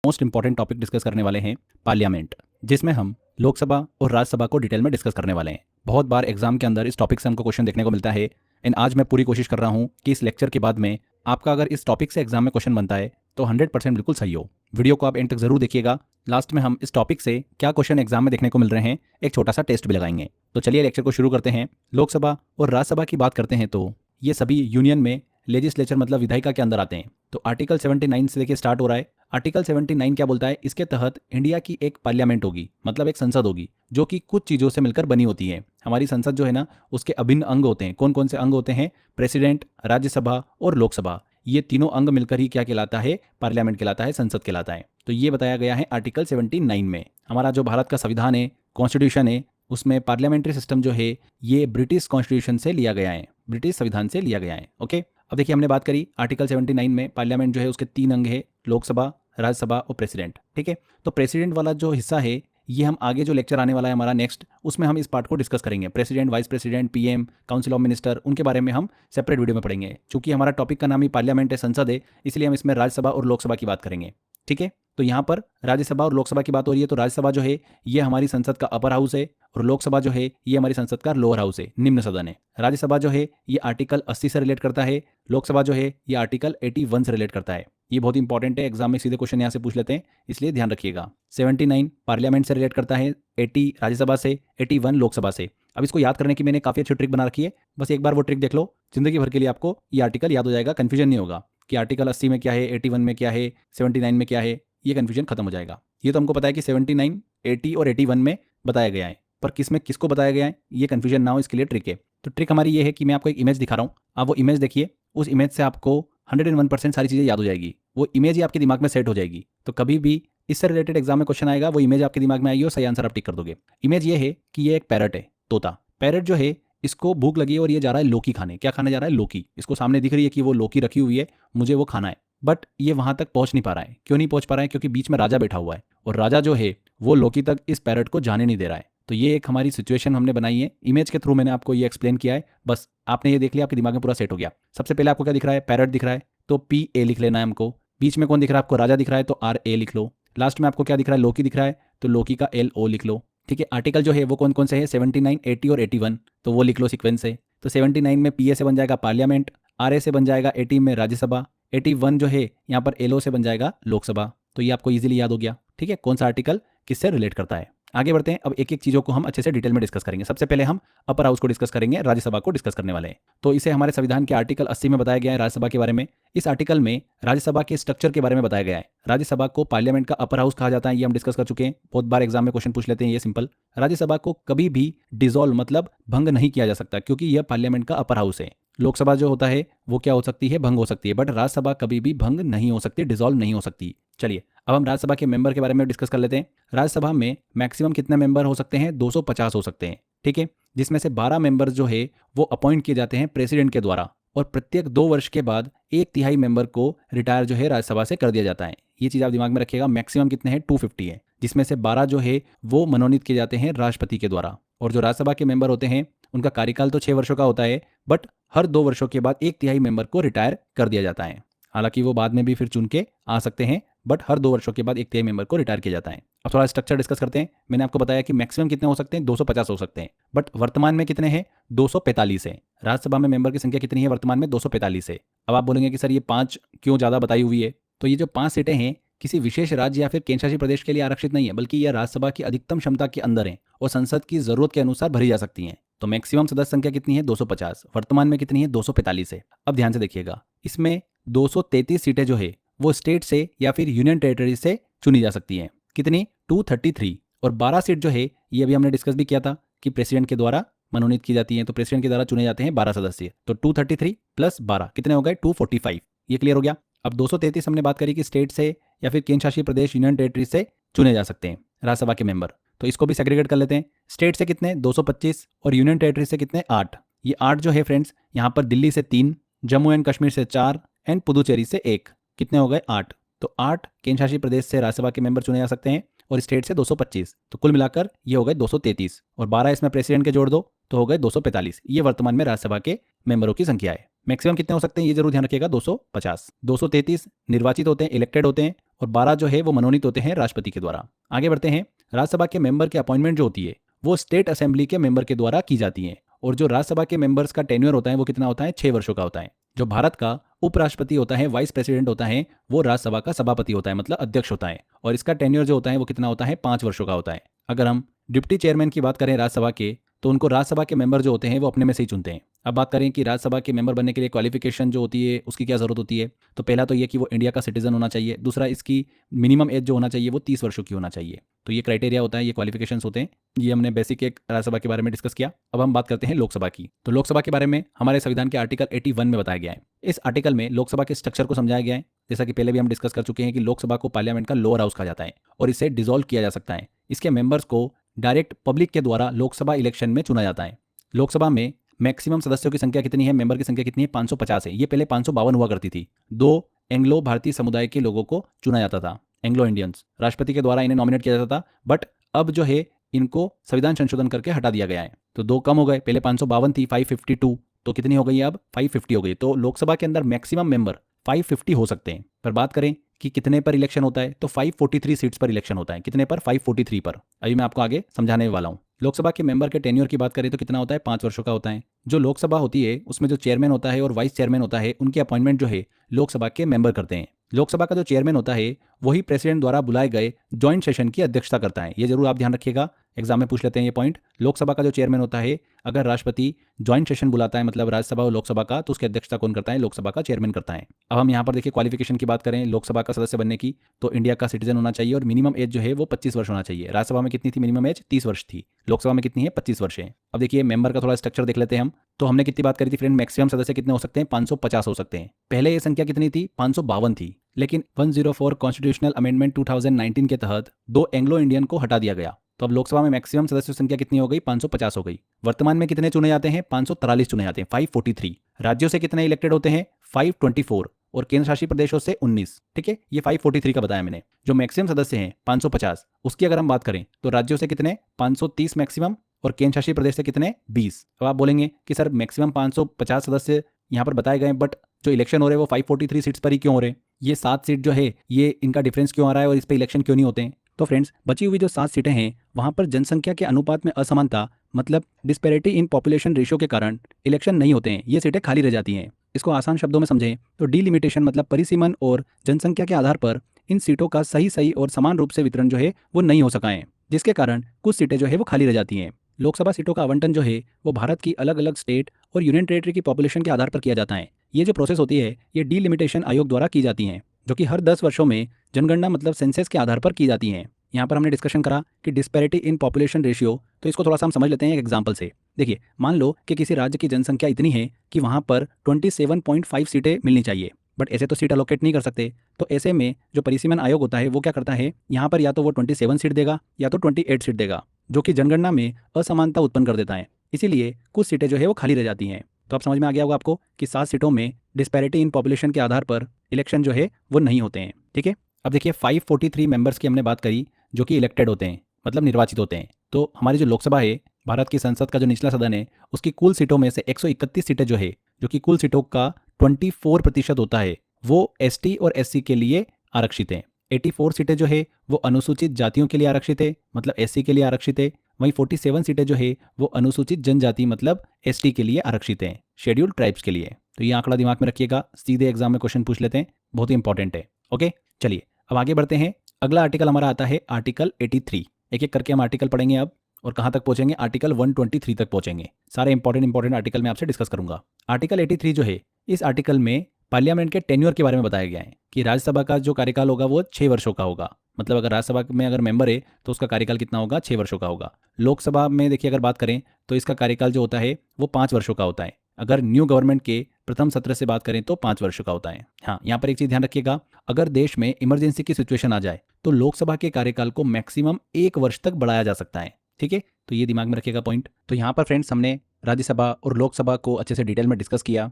Most important topic discuss करने वाले हैं पार्लियामेंट, जिसमें हम लोकसभा और राज्यसभा को डिटेल में डिस्कस करने वाले हैं। बहुत बार एग्जाम के अंदर इस टॉपिक से हमको क्वेश्चन देखने को मिलता है एंड आज मैं पूरी कोशिश कर रहा हूँ कि इस लेक्चर के बाद में आपका अगर इस टॉपिक से एग्जाम में क्वेश्चन बनता है तो 100% बिल्कुल सही हो। वीडियो को आप एंड तक जरूर देखिएगा। लास्ट में हम इस टॉपिक से क्या क्वेश्चन एग्जाम में देखने को मिल रहे हैं एक छोटा सा टेस्ट भी लगाएंगे। तो चलिए लेक्चर को शुरू करते हैं। लोकसभा और राज्यसभा की बात करते हैं तो ये सभी यूनियन में लेजिस्लेचर मतलब विधायिका के अंदर आते हैं। तो आर्टिकल 79 से लेके स्टार्ट हो रहा है। आर्टिकल 79 क्या बोलता है? इसके तहत इंडिया की एक पार्लियामेंट होगी, मतलब एक संसद होगी जो कि कुछ चीज़ों से मिलकर बनी होती है। हमारी संसद जो है ना, उसके अभिन्न अंग होते हैं। कौन कौन से अंग होते हैं? प्रेसिडेंट, राज्यसभा और लोकसभा। ये तीनों अंग मिलकर ही क्या कहलाता है? पार्लियामेंट कहलाता है, संसद कहलाता है। तो ये बताया गया है आर्टिकल 79 में। हमारा जो भारत का संविधान है, कॉन्स्टिट्यूशन है, उसमें पार्लियामेंट्री सिस्टम जो है ये ब्रिटिश कॉन्स्टिट्यूशन से लिया गया है, ब्रिटिश संविधान से लिया गया है। ओके, अब देखिए हमने बात करी आर्टिकल 79 में पार्लियामेंट जो है उसके 3 अंग है, लोकसभा, राज्यसभा और प्रेसिडेंट। ठीक है, तो प्रेसिडेंट वाला जो हिस्सा है ये हम आगे जो लेक्चर आने वाला है हमारा नेक्स्ट, उसमें हम इस पार्ट को डिस्कस करेंगे। President, vice president, PM, council of minister, उनके बारे में हम सेपरेट वीडियो में पढ़ेंगे। चूंकि हमारा टॉपिक का नाम ही पार्लियामेंट है, संसद है, इसलिए हम इसमें राज्यसभा और लोकसभा की बात करेंगे। ठीक है, तो यहाँ पर राज्यसभा और लोकसभा की बात हो रही है। तो राज्यसभा जो है ये हमारी संसद का अपर हाउस है और लोकसभा जो है ये हमारी संसद का लोअर हाउस है, निम्न सदन है। राज्यसभा जो है ये आर्टिकल 80 से रिलेट करता है, लोकसभा जो है ये आर्टिकल 81 से रिलेट करता है। ये बहुत इंपॉर्टेंट है, एग्जाम में सीधे क्वेश्चन यहाँ से पूछ लेते हैं, इसलिए ध्यान रखिएगा। 79 पार्लियामेंट से रिलेट करता है, 80 राज्यसभा से, 81 लोकसभा से। अब इसको याद करने की मैंने काफी अच्छी ट्रिक बना रखी है, बस एक बार वो ट्रिक देख लो, जिंदगी भर के लिए आपको ये आर्टिकल याद हो जाएगा। कंफ्यूजन नहीं होगा कि आर्टिकल 80 में क्या है, 81 में क्या है, 79 में क्या है, ये कंफ्यूजन खत्म हो जाएगा। ये तो हमको पता है कि 79, 80 और 81 में बताया गया है, पर किस में किसको बताया गया है ये कंफ्यूजन ना हो, इसके लिए ट्रिक है। तो ट्रिक हमारी ये है कि मैं आपको एक इमेज दिखा रहा हूँ, आप वो इमेज देखिए, उस इमेज से आपको 101% सारी चीज़ें याद हो जाएगी, वो इमेज ही आपके दिमाग में सेट हो जाएगी। तो कभी भी इससे रिलेटेड एग्जाम में क्वेश्चन आएगा, वो इमेज आपके दिमाग में आएगी और सही आंसर आप टिक कर दोगे। इमेज ये है कि ये एक पैरट है, तोता। पैरट जो है इसको भूख लगी है और ये जा रहा है लौकी खाने। क्या खाने जा रहा है? लौकी। इसको सामने दिख रही है कि वो लौकी रखी हुई है, मुझे वो खाना है, बट ये वहां तक पहुंच नहीं पा रहा है। क्यों नहीं पहुंच पा रहा है? क्योंकि बीच में राजा बैठा हुआ है और राजा जो है वो लौकी तक इस पैरट को जाने नहीं दे रहा है। तो ये एक हमारी सिचुएशन हमने बनाई है, इमेज के थ्रू मैंने आपको ये एक्सप्लेन किया है। बस आपने ये देख लिया, आपके दिमाग में पूरा सेट हो गया। सबसे पहले आपको क्या दिख रहा है? पैरट दिख रहा है, तो PA लिख लेना है हमको। बीच में कौन दिख रहा है आपको? राजा दिख रहा है, तो RA लिख लो। लास्ट में आपको क्या दिख रहा है? लौकी दिख रहा है, तो लौकी का LO लिख लो। ठीक है, आर्टिकल जो है वो कौन कौन से है? 79, 80 और 81, तो वो लिख लो सीक्वेंस से। तो 79 में PA से बन जाएगा पार्लियामेंट, RA से बन जाएगा 80 में राज्यसभा, 81 जो है यहाँ पर LO से बन जाएगा लोकसभा। तो ये आपको इजीली याद हो गया। ठीक है, कौन सा आर्टिकल किससे रिलेट करता है। आगे बढ़ते हैं, अब एक एक चीज़ों को हम अच्छे से डिटेल में डिस्कस करेंगे। सबसे पहले हम अपर हाउस को डिस्कस करेंगे, राज्यसभा को डिस्कस करने वाले हैं। तो इसे हमारे संविधान के आर्टिकल 80 में बताया गया है राज्यसभा के बारे में। इस आर्टिकल में राज्यसभा के स्ट्रक्चर के बारे में बताया गया है। राज्यसभा को पार्लियामेंट का अपर हाउस कहा जाता है, ये हम डिस्कस कर चुके हैं, बहुत बार एग्जाम में क्वेश्चन पूछ लेते हैं, ये सिंपल। राज्यसभा को कभी भी डिसॉल्व मतलब भंग नहीं किया जा सकता, क्योंकि यह पार्लियामेंट का अपर हाउस है। लोकसभा जो होता है वो क्या हो सकती है? भंग हो सकती है, बट राज्यसभा कभी भी भंग नहीं हो सकती, डिसॉल्व नहीं हो सकती। चलिए अब हम राज्यसभा के मेंबर के बारे में डिस्कस कर लेते हैं। राज्यसभा में मैक्सिमम कितने मेंबर हो सकते हैं? 250 हो सकते हैं। ठीक है, जिसमें से 12 मेंबर जो है वो अपॉइंट किए जाते हैं प्रेसिडेंट के द्वारा, और प्रत्येक 2 वर्ष के बाद 1/3 मेंबर को रिटायर जो है राज्यसभा से कर दिया जाता है। ये चीज आप दिमाग में रखिएगा। मैक्सिमम कितने हैं? 250 है, जिसमें से 12 जो है वो मनोनीत किए जाते हैं राष्ट्रपति के द्वारा। और जो राज्यसभा के मेंबर होते हैं उनका कार्यकाल तो 6 वर्षों का होता है, बट हर 2 वर्षों के बाद 1/3 मेंबर को रिटायर कर दिया जाता है। हालांकि वो बाद में भी फिर चुन के आ सकते हैं, बट हर 2 वर्षों के बाद 1/3 मेंबर को रिटायर किया जाता है। अब थोड़ा स्ट्रक्चर डिस्कस करते हैं। मैंने आपको बताया कि मैक्सिमम कितने हो सकते हैं? 250 हो सकते हैं, बट वर्तमान में कितने हैं? 245 है। राज्यसभा में मेंबर की संख्या कितनी है वर्तमान में? 245 है। अब आप बोलेंगे कि सर ये 5 क्यों ज़्यादा बताई हुई है? तो ये जो 5 सीटें हैं किसी विशेष राज्य या फिर केंद्रशासित प्रदेश के लिए आरक्षित नहीं है, बल्कि यह राज्यसभा की अधिकतम क्षमता के अंदर है और संसद की जरूरत के अनुसार भरी जा सकती हैं। तो मैक्सिमम सदस्य संख्या कितनी है? 250। वर्तमान में कितनी है? 245 है। अब ध्यान से देखिएगा, इसमें 233 सीटें जो है वो स्टेट से या फिर यूनियन टेरिटरी से चुनी जा सकती हैं। कितनी? 233। और 12 सीट जो है ये अभी हमने डिस्कस भी किया था कि प्रेसिडेंट के द्वारा मनोनीत की जाती हैं, तो प्रेसिडेंट के द्वारा चुने जाते हैं 12 सदस्य। तो 233 प्लस 12 कितने हो गए? 245। ये क्लियर हो गया। अब 233 हमने बात करी कि स्टेट से या फिर केंद्र शासित प्रदेश यूनियन टेरिटरी से चुने जा सकते हैं राज्यसभा के मेंबर। तो इसको भी सेग्रीगेट कर लेते हैं। स्टेट से कितने? 225 और यूनियन टेरिटरी से कितने? 8। ये 8 जो है फ्रेंड्स, यहाँ पर दिल्ली से 3, जम्मू एंड कश्मीर से 4 एंड पुदुचेरी से 1, कितने हो गए? 8। तो 8 केंद्र शासित प्रदेश से राज्यसभा के मेंबर चुने जा सकते हैं और स्टेट से 225, तो कुल मिलाकर ये हो गए 233 और 12 इसमें प्रेसिडेंट के जोड़ दो तो हो गए 245। ये वर्तमान में राज्यसभा के मेंबरों की संख्या है। मैक्सिमम कितने हो सकते हैं ये जरूर ध्यान रखिएगा, 250। 233 निर्वाचित होते हैं, इलेक्टेड होते हैं, और 12 जो है वो मनोनीत होते हैं राष्ट्रपति के द्वारा। आगे बढ़ते हैं। राज्यसभा के मेंबर की अपॉइंटमेंट जो होती है वो स्टेट असेंबली के मेंबर के द्वारा की जाती है। और जो राज्यसभा के मेंबर्स का टेन्योर होता है वो कितना होता है, 6 वर्षों का होता है। जो भारत का उपराष्ट्रपति होता है, वाइस प्रेसिडेंट होता है, वो राज्यसभा का सभापति होता है, मतलब अध्यक्ष होता है, और इसका टेन्योर जो होता है वो कितना होता है, 5 वर्षों का होता है। अगर हम डिप्टी चेयरमैन की बात करें राज्यसभा के, तो उनको राज्यसभा के मेंबर जो होते हैं वो अपने में से ही चुनते हैं। अब बात करें कि राज्यसभा के मेंबर बनने के लिए क्वालिफिकेशन जो होती है उसकी क्या जरूरत होती है, तो पहला तो ये कि वो इंडिया का सिटीजन होना चाहिए। दूसरा, इसकी मिनिमम एज जो होना चाहिए वो 30 वर्षों की होना चाहिए। तो ये क्राइटेरिया होता है, ये क्वालिफिकेशंस होते हैं। ये हमने बेसिक एक राज्यसभा के बारे में डिस्कस किया। अब हम बात करते हैं लोकसभा की। तो लोकसभा के बारे में हमारे संविधान के आर्टिकल 81 में बताया गया है। इस आर्टिकल में लोकसभा के स्ट्रक्चर को समझाया गया है। जैसा कि पहले भी हम डिस्कस कर चुके हैं कि लोकसभा को पार्लियामेंट का लोअर हाउस कहा जाता है और इसे डिसॉल्व किया जा सकता है। इसके मेंबर्स को डायरेक्ट पब्लिक के द्वारा लोकसभा इलेक्शन में चुना जाता है। लोकसभा में मैक्सिमम सदस्यों की संख्या कितनी है, मेंबर की संख्या कितनी है, 550 है। ये पहले 552 हुआ करती थी। 2 एंग्लो भारतीय समुदाय के लोगों को चुना जाता था, एंग्लो इंडियंस। राष्ट्रपति के द्वारा इन्हें नॉमिनेट किया जाता था, बट अब जो है इनको संविधान संशोधन करके हटा दिया गया है। तो 2 कम हो गए, पहले 552 थी, 552, तो कितनी हो गई है अब, 550 हो गई। तो लोकसभा के अंदर मैक्सिमम मेंबर 550 हो सकते हैं। पर बात करें कि कितने पर इलेक्शन होता है, तो 543 सीट्स पर इलेक्शन होता है। कितने पर, 543 पर। अभी मैं आपको आगे समझाने वाला हूं। लोकसभा के मेंबर के टेन्योर की बात करें तो कितना होता है, 5 वर्षों का होता है। जो लोकसभा होती है उसमें जो चेयरमैन होता है और वाइस चेयरमैन होता है, उनकी अपॉइंटमेंट जो है लोकसभा के मेंबर करते हैं। लोकसभा का जो चेयरमैन होता है वही प्रेसिडेंट द्वारा बुलाए गए ज्वाइंट सेशन की अध्यक्षता करता है। ये जरूर आप ध्यान रखिएगा, एग्जाम में पूछ लेते हैं ये पॉइंट। लोकसभा का जो चेयरमैन होता है, अगर राष्ट्रपति ज्वाइंट सेशन बुलाता है, मतलब राज्यसभा और लोकसभा का, तो उसकी अध्यक्षता कौन करता है, लोकसभा का चेयरमैन करता है। अब हम यहाँ पर देखिए क्वालिफिकेशन की बात करें लोकसभा का सदस्य बनने की, तो इंडिया का सिटीजन होना चाहिए और मिनिमम एज जो है वो 25 वर्ष होना चाहिए। राज्यसभा में कितनी थी मिनिमम एज, 30 वर्ष थी। लोकसभा में कितनी है, 25 वर्ष है। अब देखिए मेंबर का थोड़ा स्ट्रक्चर देख लेते हैं हम। तो हमने कितनी बात करी थी फ्रेंड, मैक्सिमम सदस्य कितने हो सकते हैं, 550 हो सकते हैं। पहले ये संख्या कितनी थी, 552 थी, लेकिन 104 कॉन्स्टिट्यूशनल अमेंडमेंट 2019 के तहत 2 एंग्लो इंडियन को हटा दिया गया। तो अब लोकसभा में मैक्सिमम सदस्यों की संख्या कितनी हो गई, 550 हो गई। वर्तमान में कितने चुने जाते हैं, 543 चुने जाते हैं, 543। राज्यों से कितने इलेक्टेड होते हैं, 524, और केंद्र शासित प्रदेशों से 19। ठीक है, ये 543 का बताया मैंने। जो मैक्सिमम सदस्य हैं 550, उसकी अगर हम बात करें तो राज्यों से कितने, 530 मैक्सिमम, और केंद्र शासित प्रदेश से कितने, 20। अब आप बोलेंगे कि सर मैक्सिमम 550 सदस्य यहाँ पर बताए गए, बट जो इलेक्शन हो रहे हैं वो 543 सीट्स पर ही क्यों हो रहे हैं, ये 7 सीट जो है ये इनका डिफरेंस क्यों आ रहा है और इस पर इलेक्शन क्यों नहीं होते हैं। तो फ्रेंड्स, बची हुई जो 7 सीटें हैं वहां पर जनसंख्या के अनुपात में असमानता, मतलब डिस्पैरिटी इन पॉपुलेशन रेशियो के कारण इलेक्शन नहीं होते हैं, ये सीटें खाली रह जाती हैं। इसको आसान शब्दों में समझें तो डिलिमिटेशन मतलब परिसीमन और जनसंख्या के आधार पर इन सीटों का सही और समान रूप से वितरण जो है वो नहीं हो सका है, जिसके कारण कुछ सीटें जो है वो खाली रह जाती हैं। लोकसभा सीटों का आवंटन जो है वो भारत की अलग अलग स्टेट और यूनियन टेरिटरी की पॉपुलेशन के आधार पर किया जाता है। ये जो प्रोसेस होती है ये डिलिमिटेशन आयोग द्वारा की जाती है, जो कि हर 10 वर्षों में जनगणना मतलब सेंसस के आधार पर की जाती हैं। यहाँ पर हमने डिस्कशन करा कि डिस्पैरिटी इन पॉपुलेशन रेशियो, तो इसको थोड़ा सा हम समझ लेते हैं एक एग्जांपल से। देखिए, मान लो कि किसी राज्य की जनसंख्या इतनी है कि वहाँ पर 27.5 सीटें मिलनी चाहिए, बट ऐसे तो सीट अलोकेट नहीं कर सकते। तो ऐसे में जो परिसीमन आयोग होता है वो क्या करता है, यहाँ पर या तो वो 27 सीट देगा या तो 28 सीट देगा, जो कि जनगणना में असमानता उत्पन्न कर देता है। इसीलिए कुछ सीटें जो है वो खाली रह जाती हैं। तो अब समझ में आ गया होगा आपको कि 7 सीटों में डिस्पैरिटी इन पॉपुलेशन के आधार पर इलेक्शन जो है वो नहीं होते हैं। ठीक है, अब देखिए 543 मेंबर्स की हमने बात करी जो कि इलेक्टेड होते हैं, मतलब निर्वाचित होते हैं। तो हमारी जो लोकसभा है, भारत की संसद का जो निचला सदन है, उसकी कुल सीटों में से 131 सीटें जो है, जो कि कुल सीटों का 24% होता है, वो एसटी और एससी के लिए आरक्षित हैं। 84 सीटें जो है वो अनुसूचित जातियों के लिए आरक्षित है, मतलब एससी के लिए आरक्षित है। वहीं 47 सीटें जो है वो अनुसूचित जनजाति मतलब एसटी के लिए आरक्षित हैं, शेड्यूल्ड ट्राइब्स के लिए। तो ये आंकड़ा दिमाग में रखिएगा, सीधे एग्जाम में क्वेश्चन पूछ लेते हैं, बहुत ही इंपॉर्टेंट है। ओके, चलिए अब आगे बढ़ते हैं। अगला आर्टिकल हमारा आता है आर्टिकल 83। एक एक करके हम आर्टिकल पढ़ेंगे अब, और कहां तक पहुंचेंगे, आर्टिकल 123 तक पहुंचेंगे। सारे इंपॉर्टेंट आर्टिकल मैं आपसे डिस्कस करूंगा। आर्टिकल 83 जो है, इस आर्टिकल में पार्लियामेंट के टेन्योर के बारे में बताया गया है कि राज्यसभा का जो कार्यकाल होगा वो 6 वर्षों का होगा। मतलब अगर राज्यसभा में अगर मेंबर है तो उसका कार्यकाल कितना होगा, 6 वर्षों का होगा। लोकसभा में देखिए अगर बात करें तो इसका कार्यकाल जो होता है वो 5 वर्षों का होता है। अगर न्यू गवर्नमेंट के प्रथम सत्र से बात करें तो 5 वर्षों का होता है। हाँ, यहाँ पर एक चीज ध्यान रखिएगा, अगर देश में इमरजेंसी की सिचुएशन आ जाए तो लोकसभा के कार्यकाल को मैक्सिमम 1 वर्ष तक बढ़ाया जा सकता है। ठीक है, तो ये दिमाग में रखिएगा पॉइंट। तो यहाँ पर फ्रेंड्स हमने राज्यसभा और लोकसभा को अच्छे से डिटेल में डिस्कस किया।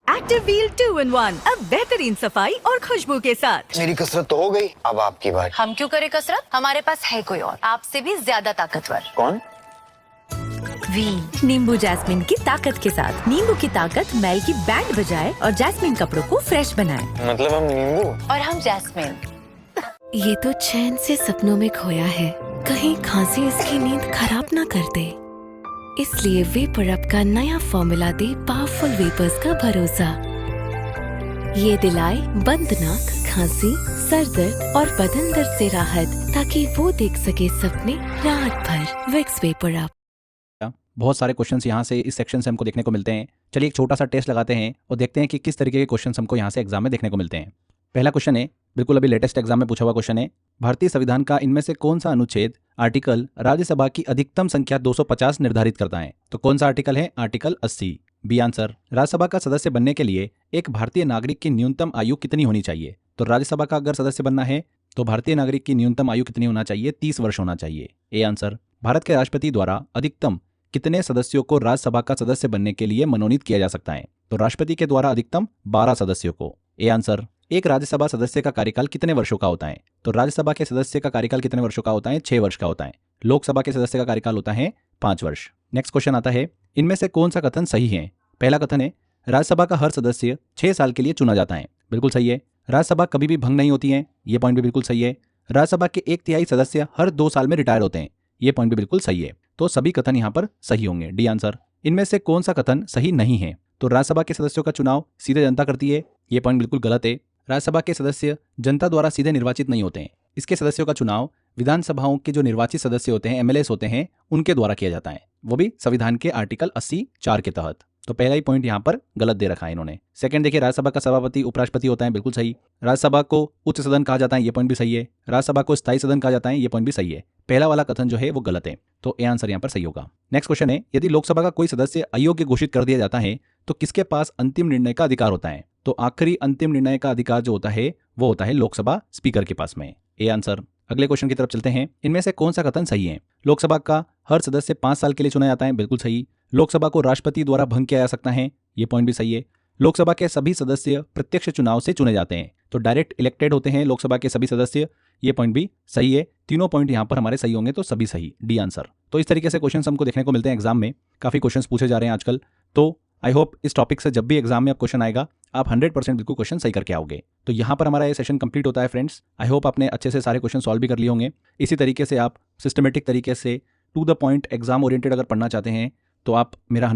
एक्टिव व्हील 2-in-1 अब बेहतरीन सफाई और खुशबू के साथ। मेरी कसरत तो हो गई, अब आपकी बारी। हम क्यों करें कसरत, हमारे पास है कोई और आपसे भी ज्यादा ताकतवर। कौन? वी नींबू जैस्मिन की ताकत के साथ। नींबू की ताकत मैल की बैंड बजाए और जैस्मिन कपड़ों को फ्रेश बनाए। मतलब हम नींबू और हम जैस्मिन। ये तो चैन से सपनों में खोया है, कहीं खांसी इसकी नींद खराब ना कर दे। इसलिए वेपर अप का नया फॉर्मूला दे पावरफुल वेपर्स का भरोसा। ये दिलाए बंद नाक, खांसी, सर दर्द और बदन दर्द से राहत, ताकि वो देख सके सपने रात भर। Vicks VapoRub. बहुत सारे क्वेश्चंस यहाँ से इस सेक्शन से हमको देखने को मिलते हैं। चलिए एक छोटा सा टेस्ट लगाते हैं और देखते हैं कि किस तरीके के क्वेश्चंस हमको यहाँ से एग्जाम में देखने को मिलते हैं। पहला क्वेश्चन है, बिल्कुल अभी लेटेस्ट एग्जाम में पूछा हुआ क्वेश्चन है, भारतीय संविधान का इनमें से कौन सा अनुच्छेद आर्टिकल राज्यसभा की अधिकतम संख्या 250 निर्धारित करता है? तो कौन सा आर्टिकल है? आर्टिकल 80। B answer. राज्यसभा का सदस्य बनने के लिए एक भारतीय नागरिक की न्यूनतम आयु कितनी होनी चाहिए? तो राज्यसभा का अगर सदस्य बनना है तो भारतीय नागरिक की न्यूनतम आयु कितनी होना चाहिए? 30 वर्ष होना चाहिए। A answer. भारत के राष्ट्रपति द्वारा अधिकतम कितने सदस्यों को राज्यसभा का सदस्य बनने के लिए मनोनीत किया जा सकता है? तो राष्ट्रपति के द्वारा अधिकतम 12 सदस्यों को। A answer. एक राज्यसभा सदस्य का कार्यकाल कितने वर्षों का होता है? तो राज्यसभा के सदस्य का कार्यकाल कितने वर्षों का होता है? 6 वर्ष का होता है। लोकसभा के सदस्य का कार्यकाल होता है 5 वर्ष। नेक्स्ट क्वेश्चन आता है, इनमें से कौन सा कथन सही है? पहला कथन है, राज्यसभा का हर सदस्य 6 साल के लिए चुना जाता है। बिल्कुल सही है। राज्यसभा कभी भी भंग नहीं होती है, ये पॉइंट भी बिल्कुल सही है। राज्यसभा के 1/3 सदस्य हर 2 साल में रिटायर होते हैं, ये पॉइंट भी बिल्कुल सही है। तो सभी कथन यहाँ पर सही होंगे। D answer. इनमें से कौन सा कथन सही नहीं है? तो राज्यसभा के सदस्यों का चुनाव सीधे जनता करती है, ये पॉइंट बिल्कुल गलत है। राज्यसभा के सदस्य जनता द्वारा सीधे निर्वाचित नहीं होते हैं, इसके सदस्यों का चुनाव विधानसभाओं के जो निर्वाचित सदस्य होते हैं, एमएलएस होते हैं, उनके द्वारा किया जाता है, वो भी संविधान के आर्टिकल 80(4) के तहत। तो पहला ही पॉइंट यहाँ पर गलत दे रखा है इन्होंने। सेकंड देखिए, राज्यसभा का सभापति उपराष्ट्रपति होता है, बिल्कुल सही। राज्यसभा को उच्च सदन कहा जाता है, ये पॉइंट भी सही है। राज्यसभा को स्थायी सदन कहा जाता है, ये पॉइंट भी सही है। पहला वाला कथन जो है वो गलत है, तो ए आंसर यहाँ पर सही होगा। नेक्स्ट क्वेश्चन है, यदि लोकसभा का कोई सदस्य अयोग्य घोषित कर दिया जाता है तो किसके पास अंतिम निर्णय का अधिकार होता है? तो आखिरी अंतिम निर्णय का अधिकार जो होता है वो होता है लोकसभा स्पीकर के पास में। A answer. अगले क्वेश्चन की तरफ चलते हैं। इनमें से कौन सा कथन सही है? लोकसभा का हर सदस्य 5 साल के लिए चुना जाता है, बिल्कुल सही। लोकसभा को राष्ट्रपति द्वारा भंग किया जा सकता है, ये पॉइंट भी सही है। लोकसभा के सभी सदस्य प्रत्यक्ष चुनाव से चुने जाते हैं, तो डायरेक्ट इलेक्टेड होते हैं लोकसभा के सभी सदस्य, ये पॉइंट भी सही है। तीनों पॉइंट यहाँ पर हमारे सही होंगे, तो सभी सही। D answer. तो इस तरीके से क्वेश्चन हमको देखने को मिलते हैं एग्जाम में। काफी क्वेश्चन पूछे जा रहे हैं आजकल, तो आई होप इस टॉपिक से जब भी एग्जाम में आप क्वेश्चन आएगा आप 100% बिल्कुल क्वेश्चन सही करके आओगे। तो यहाँ पर हमारा ये सेशन कंप्लीट होता है फ्रेंड्स। आई होप आपने अच्छे से सारे क्वेश्चन सॉल्व भी कर लिए होंगे। इसी तरीके से आप सिस्टमेटिक तरीके से to the point exam oriented अगर पढ़ना चाहते हैं तो आप मेरा